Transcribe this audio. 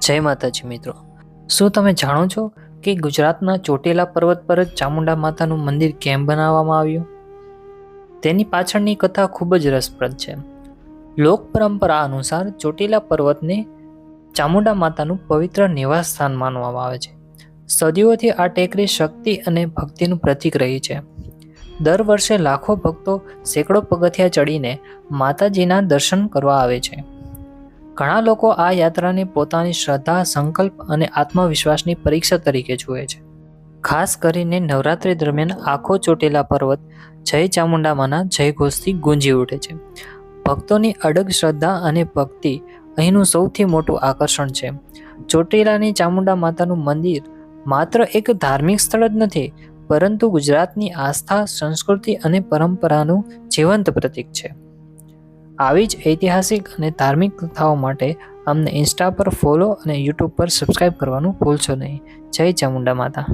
જય માતાજી મિત્રો, શું તમે જાણો છો કે ગુજરાતના ચોટીલા પર્વત પર જ ચામુંડા માતાનું મંદિર કેમ બનાવવામાં આવ્યું? તેની પાછળની કથા ખૂબ જ રસપ્રદ છે. લોક પરંપરા અનુસાર ચોટીલા પર્વતને ચામુંડા માતાનું પવિત્ર નિવાસ સ્થાન માનવામાં આવે છે. સદીઓથી આ ટેકરી શક્તિ અને ભક્તિનું પ્રતીક રહી છે. દર વર્ષે લાખો ભક્તો સેંકડો પગથિયા ચડીને માતાજીના દર્શન કરવા આવે છે. ઘણા લોકો આ યાત્રાને પોતાની શ્રદ્ધા, સંકલ્પ અને આત્મવિશ્વાસની પરીક્ષા તરીકે જુએ છે. ખાસ કરીને નવરાત્રિ દરમિયાન આખો ચોટીલા પર્વત જય ચામુંડામાંના જયઘોષથી ગુંજી ઉઠે છે. ભક્તોની અડગ શ્રદ્ધા અને ભક્તિ અહીંનું સૌથી મોટું આકર્ષણ છે. ચોટીલાની ચામુંડા માતાનું મંદિર માત્ર એક ધાર્મિક સ્થળ જ નથી, પરંતુ ગુજરાતની આસ્થા, સંસ્કૃતિ અને પરંપરાનું જીવંત પ્રતીક છે. આવી જ ઐતિહાસિક અને ધાર્મિક કથાઓ માટે અમને ઇન્સ્ટા પર ફોલો અને યુટ્યુબ પર સબસ્ક્રાઇબ કરવાનું ભૂલશો નહીં. જય ચામુંડા માતા.